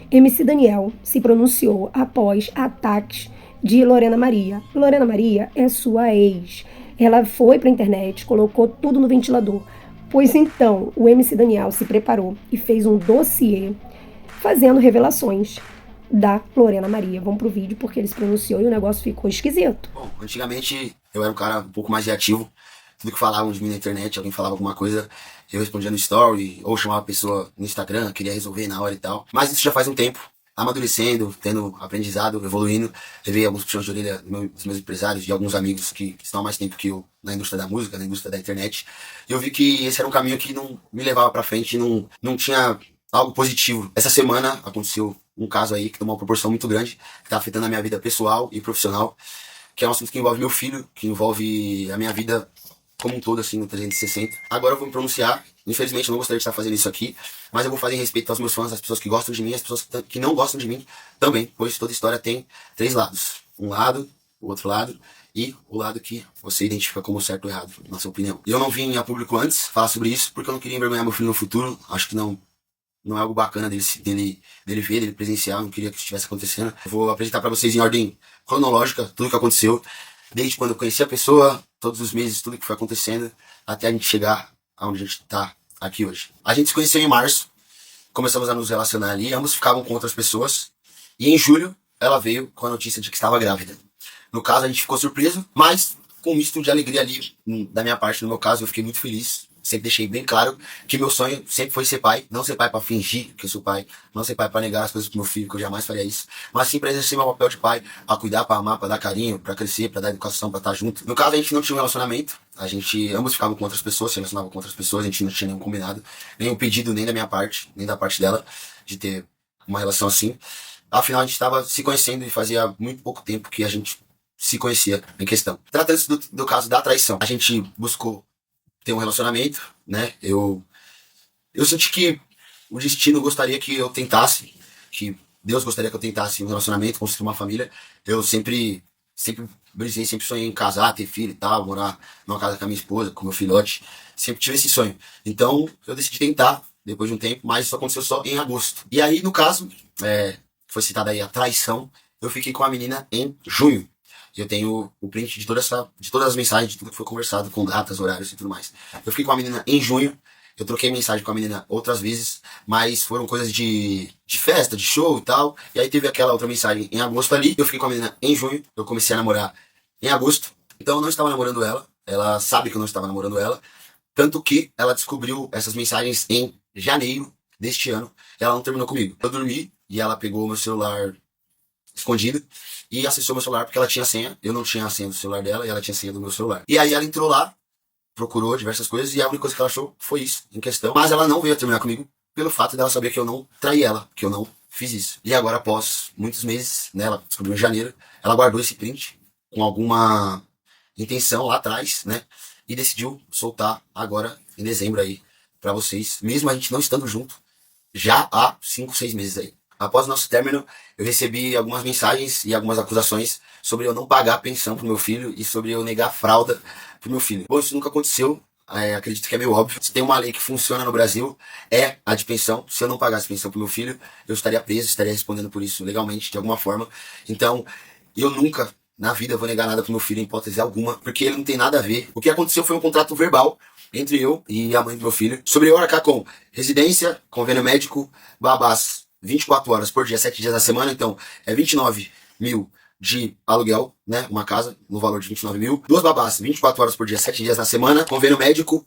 MC Daniel se pronunciou após ataques de Lorena Maria. Lorena Maria é sua ex. Ela foi para a internet, colocou tudo no ventilador. Pois então, o MC Daniel se preparou e fez um dossiê fazendo revelações da Lorena Maria. Vamos pro vídeo porque ele se pronunciou e o negócio ficou esquisito. Bom, antigamente eu era um cara um pouco mais reativo. Tudo que falavam de mim na internet, alguém falava alguma coisa, eu respondia no story, ou chamava a pessoa no Instagram, queria resolver na hora e tal. Mas isso já faz um tempo, amadurecendo, tendo aprendizado, evoluindo. Levei alguns puxões de orelha dos meus empresários, de alguns amigos que estão há mais tempo que eu na indústria da música, na indústria da internet. E eu vi que esse era um caminho que não me levava pra frente, não tinha algo positivo. Essa semana aconteceu um caso aí que tomou uma proporção muito grande, que tá afetando a minha vida pessoal e profissional, que é um assunto que envolve meu filho, que envolve a minha vida como um todo, assim, no 360. Agora eu vou me pronunciar. Infelizmente eu não gostaria de estar fazendo isso aqui, mas eu vou fazer em respeito aos meus fãs, às pessoas que gostam de mim, às pessoas que não gostam de mim também, pois toda história tem 3 lados. Um lado, o outro lado e o lado que você identifica como certo ou errado, na sua opinião. Eu não vim a público antes falar sobre isso, porque eu não queria envergonhar meu filho no futuro. Acho que não é algo bacana dele ver, dele presenciar, eu não queria que isso estivesse acontecendo. Eu vou apresentar pra vocês em ordem cronológica tudo o que aconteceu, desde quando eu conheci a pessoa, todos os meses, tudo que foi acontecendo, até a gente chegar aonde a gente tá aqui hoje. A gente se conheceu em março, começamos a nos relacionar ali, ambos ficavam com outras pessoas, e em julho ela veio com a notícia de que estava grávida. No caso, a gente ficou surpreso, mas com um misto de alegria ali, da minha parte, no meu caso, eu fiquei muito feliz. Sempre deixei bem claro que meu sonho sempre foi ser pai. Não ser pai pra fingir que eu sou pai. Não ser pai pra negar as coisas pro meu filho, que eu jamais faria isso. Mas sim pra exercer meu papel de pai. Pra cuidar, pra amar, pra dar carinho, pra crescer, pra dar educação, pra estar junto. No caso, a gente não tinha um relacionamento. Ambos ficavam com outras pessoas, se relacionavam com outras pessoas. A gente não tinha nenhum combinado. Nenhum pedido, nem da minha parte, nem da parte dela, de ter uma relação assim. Afinal, a gente estava se conhecendo e fazia muito pouco tempo que a gente se conhecia em questão. Tratando-se do caso da traição, a gente buscou ter um relacionamento, né? Eu senti que o destino gostaria que eu tentasse, que Deus gostaria que eu tentasse um relacionamento, construir uma família. Eu sempre brisei, sempre sonhei em casar, ter filho e tal, morar numa casa com a minha esposa, com meu filhote. Sempre tive esse sonho. Então, eu decidi tentar, depois de um tempo, mas isso aconteceu só em agosto. E aí, no caso, foi citada aí a traição, eu fiquei com a menina em junho. Eu tenho o print de todas as mensagens, de tudo que foi conversado, com datas, horários e tudo mais. Eu fiquei com a menina em junho, eu troquei mensagem com a menina outras vezes, mas foram coisas de festa, de show e tal. E aí teve aquela outra mensagem em agosto ali, eu fiquei com a menina em junho, eu comecei a namorar em agosto. Então eu não estava namorando ela sabe que eu não estava namorando ela, tanto que ela descobriu essas mensagens em janeiro deste ano, e ela não terminou comigo. Eu dormi e ela pegou o meu celular escondido e acessou meu celular porque ela tinha senha. Eu não tinha a senha do celular dela e ela tinha a senha do meu celular. E aí ela entrou lá, procurou diversas coisas e a única coisa que ela achou foi isso em questão. Mas ela não veio a terminar comigo pelo fato dela saber que eu não traí ela, que eu não fiz isso. E agora, após muitos meses, né, ela descobriu em janeiro, ela guardou esse print com alguma intenção lá atrás, né, e decidiu soltar agora em dezembro aí pra vocês, mesmo a gente não estando junto já há 5, 6 meses aí. Após o nosso término, eu recebi algumas mensagens e algumas acusações sobre eu não pagar a pensão pro meu filho e sobre eu negar fralda pro meu filho. Bom, isso nunca aconteceu, acredito que é meio óbvio. Se tem uma lei que funciona no Brasil, é a de pensão. Se eu não pagasse pensão pro meu filho, eu estaria preso, estaria respondendo por isso legalmente, de alguma forma. Então, eu nunca, na vida, vou negar nada pro meu filho, em hipótese alguma, porque ele não tem nada a ver. O que aconteceu foi um contrato verbal entre eu e a mãe do meu filho, sobre eu arcar com residência, convênio médico, babás 24 horas por dia, 7 dias na semana, então é 29 mil de aluguel, né, uma casa, no valor de 29 mil, 2 babás, 24 horas por dia, 7 dias na semana, convênio médico,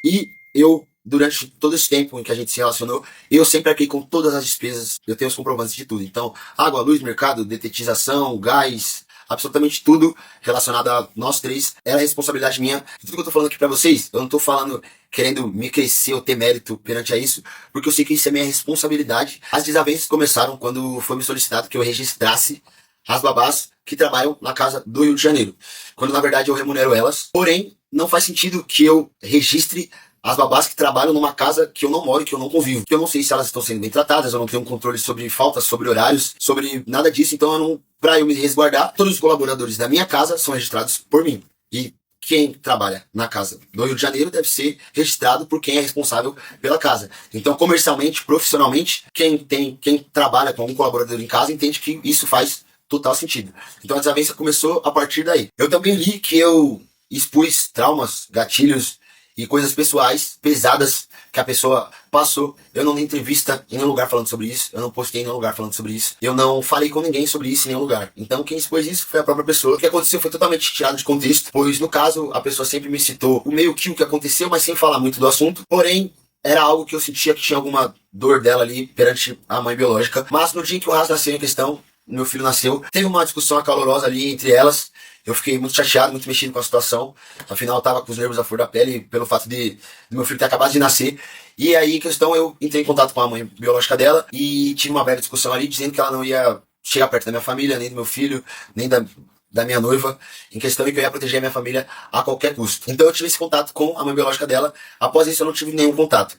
e eu, durante todo esse tempo em que a gente se relacionou, eu sempre arquei com todas as despesas, eu tenho os comprovantes de tudo, então, água, luz, mercado, detetização, gás, absolutamente tudo relacionado a nós três era responsabilidade minha. E tudo que eu tô falando aqui pra vocês, eu não tô falando querendo me crescer ou ter mérito perante a isso, porque eu sei que isso é minha responsabilidade. As desavenças começaram quando foi me solicitado que eu registrasse as babás que trabalham na casa do Rio de Janeiro, quando na verdade eu remunero elas. Porém, não faz sentido que eu registre as babás que trabalham numa casa que eu não moro, que eu não convivo. Que eu não sei se elas estão sendo bem tratadas, eu não tenho um controle sobre faltas, sobre horários, sobre nada disso. Então, pra eu me resguardar, todos os colaboradores da minha casa são registrados por mim. E quem trabalha na casa do Rio de Janeiro deve ser registrado por quem é responsável pela casa. Então, comercialmente, profissionalmente, quem trabalha com um colaborador em casa entende que isso faz total sentido. Então, a desavença começou a partir daí. Eu também li que eu expus traumas, gatilhos e coisas pessoais pesadas que a pessoa passou. Eu não dei entrevista em nenhum lugar falando sobre isso, eu não postei em nenhum lugar falando sobre isso, eu não falei com ninguém sobre isso em nenhum lugar. Então quem expôs isso foi a própria pessoa. O que aconteceu foi totalmente tirado de contexto, pois no caso a pessoa sempre me citou o meio que o que aconteceu, mas sem falar muito do assunto. Porém, era algo que eu sentia que tinha alguma dor dela ali perante a mãe biológica. Mas no dia que o Ras nasceu em questão, meu filho nasceu, teve uma discussão acalorosa ali entre elas. Eu fiquei muito chateado, muito mexido com a situação. Afinal, eu tava com os nervos à flor da pele pelo fato de meu filho ter acabado de nascer. E aí, questão, eu entrei em contato com a mãe biológica dela e tive uma breve discussão ali, dizendo que ela não ia chegar perto da minha família, nem do meu filho, nem da minha noiva, em questão de que eu ia proteger a minha família a qualquer custo. Então eu tive esse contato com a mãe biológica dela. Após isso, eu não tive nenhum contato.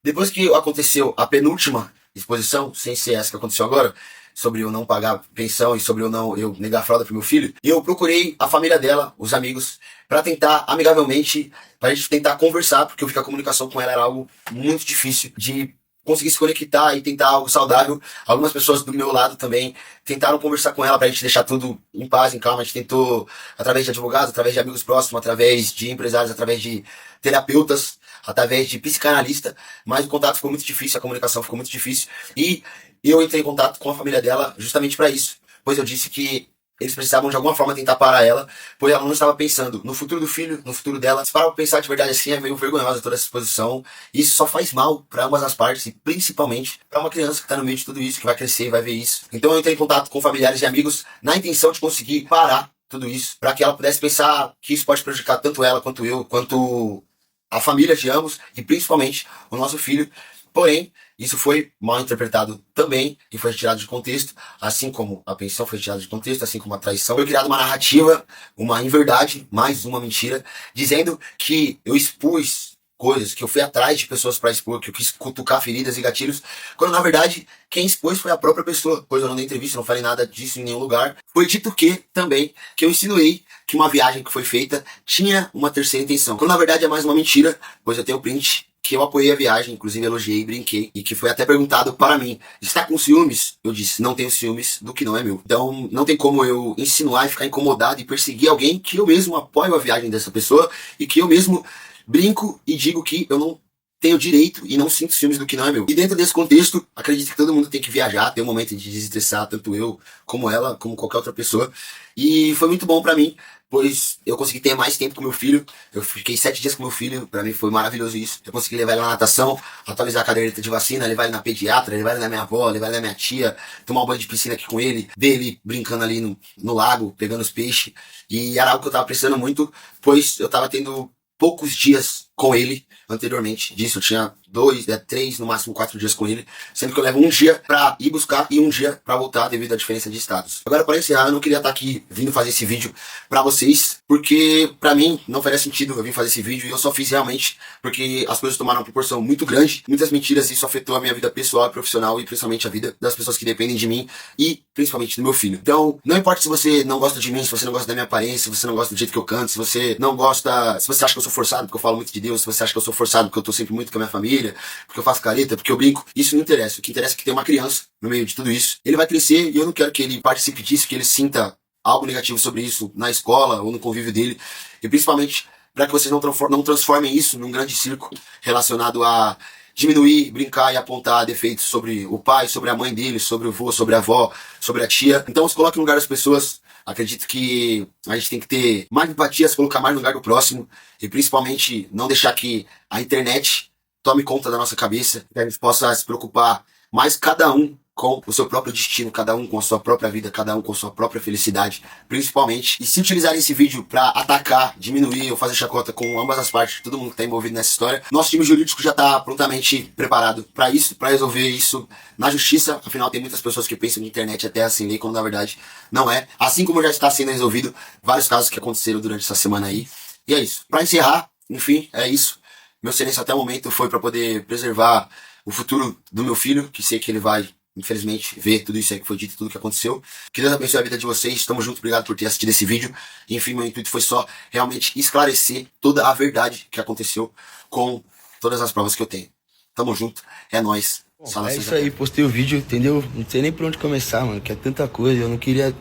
Depois que aconteceu a penúltima exposição, sem ser essa que aconteceu agora, sobre eu não pagar pensão e sobre eu negar fralda pro meu filho, eu procurei a família dela, os amigos, para tentar amigavelmente, pra gente tentar conversar, porque eu vi que a comunicação com ela era algo muito difícil de conseguir se conectar e tentar algo saudável. Algumas pessoas do meu lado também tentaram conversar com ela pra gente deixar tudo em paz, em calma. A gente tentou através de advogados, através de amigos próximos, através de empresários, através de terapeutas, através de psicanalista, mas o contato ficou muito difícil, a comunicação ficou muito difícil e eu entrei em contato com a família dela justamente para isso, pois eu disse que eles precisavam de alguma forma tentar parar ela, pois ela não estava pensando no futuro do filho, no futuro dela. Se parar pra pensar de verdade assim, é meio vergonhosa toda essa exposição. E isso só faz mal para ambas as partes e principalmente para uma criança que tá no meio de tudo isso, que vai crescer e vai ver isso. Então eu entrei em contato com familiares e amigos na intenção de conseguir parar tudo isso, para que ela pudesse pensar que isso pode prejudicar tanto ela quanto eu, quanto a família de ambos e principalmente o nosso filho. Porém, isso foi mal interpretado também e foi retirado de contexto, assim como a pensão foi retirada de contexto, assim como a traição. Foi criada uma narrativa, uma inverdade, mais uma mentira, dizendo que eu expus coisas, que eu fui atrás de pessoas para expor, que eu quis cutucar feridas e gatilhos, quando na verdade quem expôs foi a própria pessoa, pois eu não dei entrevista, não falei nada disso em nenhum lugar. Foi dito que, também, que eu insinuei que uma viagem que foi feita tinha uma terceira intenção, quando na verdade é mais uma mentira, pois eu tenho print que eu apoiei a viagem, inclusive elogiei, brinquei, e que foi até perguntado para mim, está com ciúmes? Eu disse, não tenho ciúmes do que não é meu. Então, não tem como eu insinuar e ficar incomodado e perseguir alguém que eu mesmo apoio a viagem dessa pessoa e que eu mesmo brinco e digo que eu não tenho direito e não sinto ciúmes do que não é meu. E dentro desse contexto, acredito que todo mundo tem que viajar, ter um momento de desestressar, tanto eu, como ela, como qualquer outra pessoa. E foi muito bom pra mim, pois eu consegui ter mais tempo com meu filho. Eu fiquei 7 dias com meu filho, pra mim foi maravilhoso isso. Eu consegui levar ele na natação, atualizar a caderneta de vacina, levar ele na pediatra, levar ele na minha avó, levar ele na minha tia, tomar um banho de piscina aqui com ele, ver ele brincando ali no lago, pegando os peixes. E era algo que eu tava precisando muito, pois eu tava tendo poucos dias com ele anteriormente disso. Eu tinha 2, 3, no máximo 4 dias com ele, sendo que eu levo um dia pra ir buscar e um dia pra voltar devido à diferença de estados. Agora, para encerrar, eu não queria estar aqui vindo fazer esse vídeo pra vocês, porque pra mim não faria sentido eu vir fazer esse vídeo, e eu só fiz realmente porque as coisas tomaram uma proporção muito grande, muitas mentiras, e isso afetou a minha vida pessoal e profissional, e principalmente a vida das pessoas que dependem de mim, e principalmente do meu filho. Então, não importa se você não gosta de mim, se você não gosta da minha aparência, se você não gosta do jeito que eu canto, se você não gosta, se você acha que eu sou forçado porque eu falo muito de Deus, se você acha que eu sou forçado porque eu tô sempre muito com a minha família, porque eu faço careta, porque eu brinco, isso não interessa. O que interessa é que tem uma criança no meio de tudo isso. Ele vai crescer e eu não quero que ele participe disso, que ele sinta algo negativo sobre isso na escola ou no convívio dele. E principalmente para que vocês não transformem isso num grande circo relacionado a diminuir, brincar e apontar defeitos sobre o pai, sobre a mãe dele, sobre o avô, sobre a avó, sobre a tia. Então se coloque no lugar das pessoas. Acredito que a gente tem que ter mais empatia, se colocar mais no lugar do próximo e principalmente não deixar que a internet tome conta da nossa cabeça, que a gente possa se preocupar mais cada um com o seu próprio destino, cada um com a sua própria vida, cada um com a sua própria felicidade, principalmente. E se utilizarem esse vídeo para atacar, diminuir ou fazer chacota com ambas as partes, todo mundo que está envolvido nessa história, nosso time jurídico já está prontamente preparado para isso, para resolver isso na justiça. Afinal, tem muitas pessoas que pensam que a internet é terra sem lei, quando na verdade não é. Assim como já está sendo resolvido vários casos que aconteceram durante essa semana aí. E é isso. Para encerrar, enfim, é isso. Meu silêncio até o momento foi para poder preservar o futuro do meu filho, que sei que ele vai infelizmente, ver tudo isso aí que foi dito, tudo que aconteceu. Que Deus abençoe a vida de vocês. Tamo junto, obrigado por ter assistido esse vídeo. Enfim, meu intuito foi só realmente esclarecer toda a verdade que aconteceu com todas as provas que eu tenho. Tamo junto, é nóis. É isso aí, postei o vídeo, entendeu? Não sei nem por onde começar, mano, que é tanta coisa. Eu não queria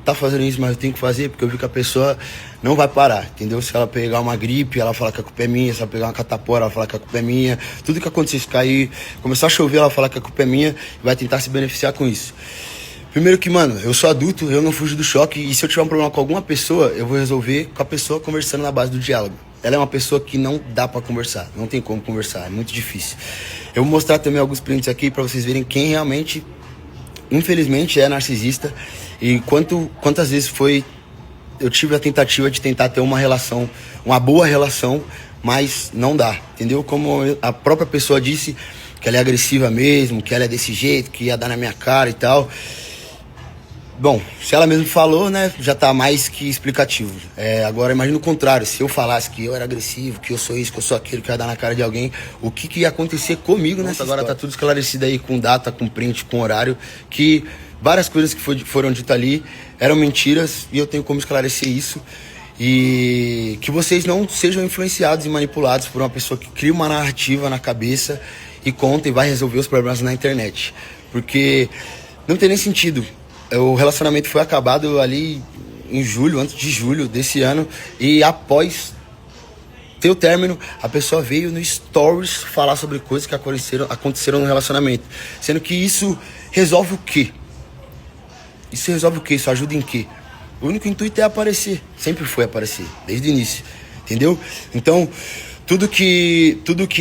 tá fazendo isso, mas eu tenho que fazer, porque eu vi que a pessoa não vai parar, entendeu? Se ela pegar uma gripe, ela fala que a culpa é minha. Se ela pegar uma catapora, ela fala que a culpa é minha. Tudo que acontecer, se cair, começar a chover, ela fala que a culpa é minha e vai tentar se beneficiar com isso. Primeiro que, mano, eu sou adulto, eu não fujo do choque, e se eu tiver um problema com alguma pessoa, eu vou resolver com a pessoa conversando na base do diálogo. Ela é uma pessoa que não dá pra conversar, não tem como conversar, é muito difícil. Eu vou mostrar também alguns prints aqui pra vocês verem quem realmente, infelizmente, é narcisista. E quantas vezes eu tive a tentativa de tentar ter uma relação, uma boa relação, mas não dá, entendeu? Como a própria pessoa disse, que ela é agressiva mesmo, que ela é desse jeito, que ia dar na minha cara e tal. Bom, se ela mesmo falou, né, já tá mais que explicativo. Agora imagina o contrário, se eu falasse que eu era agressivo, que eu sou isso, que eu sou aquilo, que ia dar na cara de alguém, o que ia acontecer comigo nessa história? Agora tá tudo esclarecido aí, com data, com print, com horário, que várias coisas que foram ditas ali eram mentiras, e eu tenho como esclarecer isso. E que vocês não sejam influenciados e manipulados por uma pessoa que cria uma narrativa na cabeça e conta e vai resolver os problemas na internet. Porque não tem nem sentido. O relacionamento foi acabado ali em julho, antes de julho desse ano, e após ter o término, a pessoa veio no Stories falar sobre coisas que aconteceram no relacionamento. Sendo que isso resolve o quê? Isso resolve o quê? Isso ajuda em quê? O único intuito é aparecer. Sempre foi aparecer, desde o início. Entendeu? Então, tudo que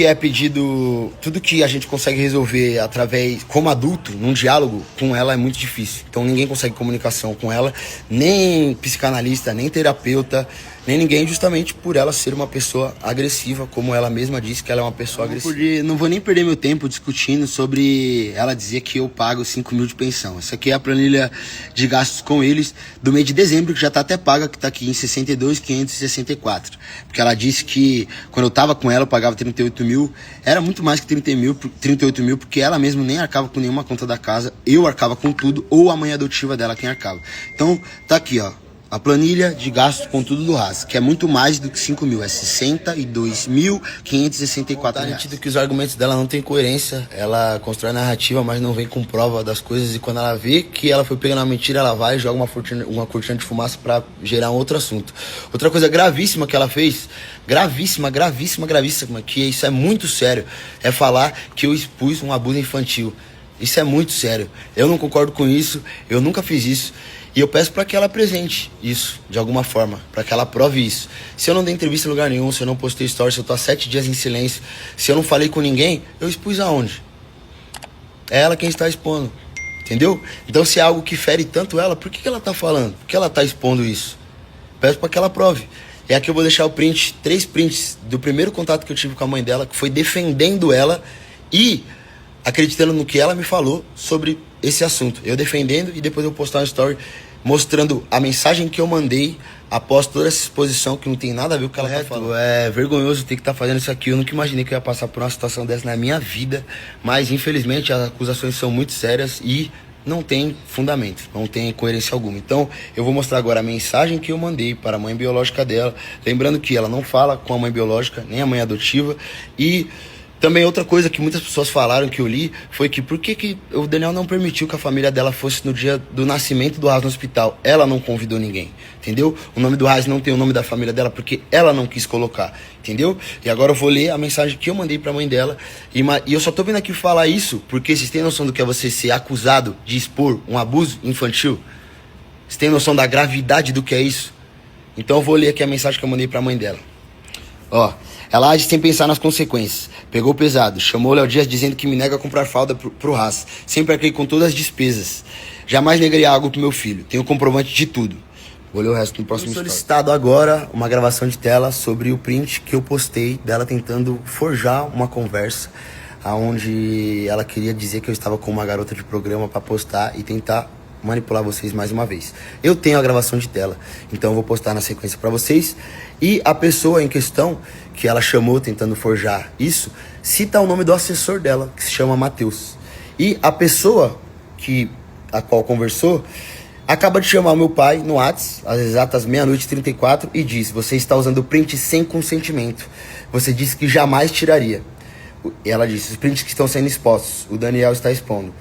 é pedido, tudo que a gente consegue resolver através, como adulto, num diálogo com ela é muito difícil. Então ninguém consegue comunicação com ela, nem psicanalista, nem terapeuta, nem ninguém, justamente por ela ser uma pessoa agressiva, como ela mesma disse que ela é uma pessoa agressiva. Não vou nem perder meu tempo discutindo sobre ela dizer que eu pago 5 mil de pensão. Essa aqui é a planilha de gastos com eles do mês de dezembro, que já tá até paga, que tá aqui em 62.564. Porque ela disse que quando eu tava com ela eu pagava 38 mil, era muito mais que 38 mil, porque ela mesma nem arcava com nenhuma conta da casa, eu arcava com tudo, ou a mãe adotiva dela quem arcava. Então, tá aqui, ó. A planilha de gastos com tudo do RAS, que é muito mais do que 5 mil, é 62.564. Tá nítido que os argumentos dela não tem coerência, ela constrói narrativa, mas não vem com prova das coisas, e quando ela vê que ela foi pegando uma mentira, ela vai e joga uma cortina de fumaça pra gerar um outro assunto. Outra coisa gravíssima que ela fez, gravíssima, que isso é muito sério, é falar que eu expus um abuso infantil. Isso é muito sério, eu não concordo com isso, eu nunca fiz isso. E eu peço para que ela apresente isso, de alguma forma, para que ela prove isso. Se eu não dei entrevista em lugar nenhum, se eu não postei stories, se eu tô há 7 dias em silêncio, se eu não falei com ninguém, eu expus aonde? É ela quem está expondo, entendeu? Então se é algo que fere tanto ela, por que ela tá falando? Por que ela tá expondo isso? Peço para que ela prove. E aqui eu vou deixar o print, 3 prints do primeiro contato que eu tive com a mãe dela, que foi defendendo ela e acreditando no que ela me falou sobre esse assunto. Eu defendendo e depois eu postar uma story mostrando a mensagem que eu mandei após toda essa exposição que não tem nada a ver com o que ela tá falando. É vergonhoso ter que estar fazendo isso aqui. Eu nunca imaginei que eu ia passar por uma situação dessa na minha vida, mas infelizmente as acusações são muito sérias e não tem fundamento, não tem coerência alguma. Então eu vou mostrar agora a mensagem que eu mandei para a mãe biológica dela, lembrando que ela não fala com a mãe biológica nem a mãe adotiva. E também outra coisa que muitas pessoas falaram, que eu li, foi que por que o Daniel não permitiu que a família dela fosse no dia do nascimento do Raz no hospital? Ela não convidou ninguém, entendeu? O nome do Raz não tem o nome da família dela porque ela não quis colocar, entendeu? E agora eu vou ler a mensagem que eu mandei pra mãe dela. E eu só tô vindo aqui falar isso porque vocês têm noção do que é você ser acusado de expor um abuso infantil? Vocês têm noção da gravidade do que é isso? Então eu vou ler aqui a mensagem que eu mandei pra mãe dela. Ó, ela age sem pensar nas consequências. Pegou pesado. Chamou Léo Dias dizendo que me nega a comprar fralda pro Raz. Sempre arquei com todas as despesas. Jamais negarei algo pro meu filho. Tenho comprovante de tudo. Vou ler o resto no próximo story. Solicitado agora uma gravação de tela sobre o print que eu postei dela tentando forjar uma conversa onde ela queria dizer que eu estava com uma garota de programa para postar e tentar manipular vocês mais uma vez. Eu tenho a gravação de tela, então eu vou postar na sequência para vocês. E a pessoa em questão que ela chamou tentando forjar isso cita o nome do assessor dela, que se chama Matheus. E a pessoa a qual conversou acaba de chamar o meu pai no WhatsApp, às exatas 00:34, e diz: você está usando o print sem consentimento. Você disse que jamais tiraria. E ela disse: os prints que estão sendo expostos, o Daniel está expondo.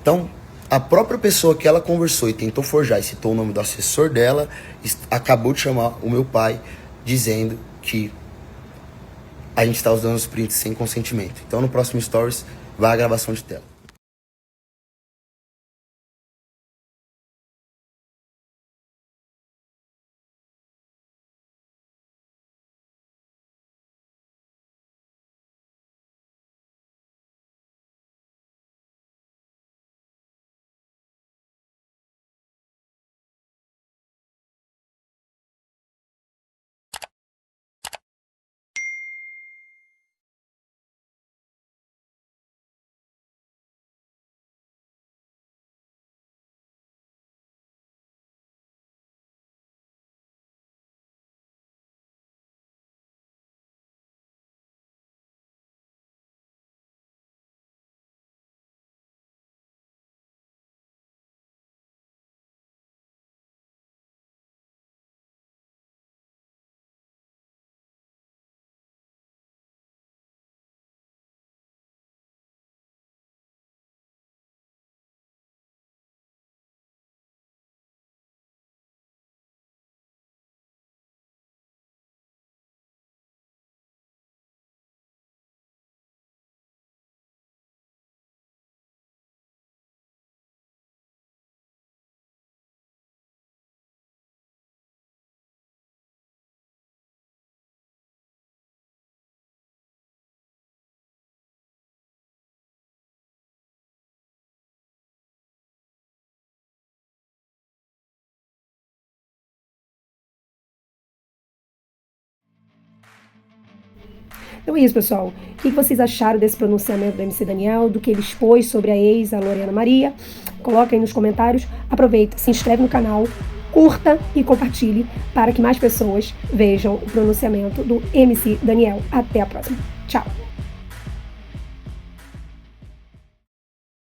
Então, a própria pessoa que ela conversou e tentou forjar e citou o nome do assessor dela, acabou de chamar o meu pai dizendo que a gente está usando os prints sem consentimento. Então, no próximo Stories, vai a gravação de tela. Então é isso, pessoal. O que vocês acharam desse pronunciamento do MC Daniel, do que ele expôs sobre a ex, a Lorena Maria? Coloca aí nos comentários. Aproveita, se inscreve no canal, curta e compartilhe para que mais pessoas vejam o pronunciamento do MC Daniel. Até a próxima. Tchau!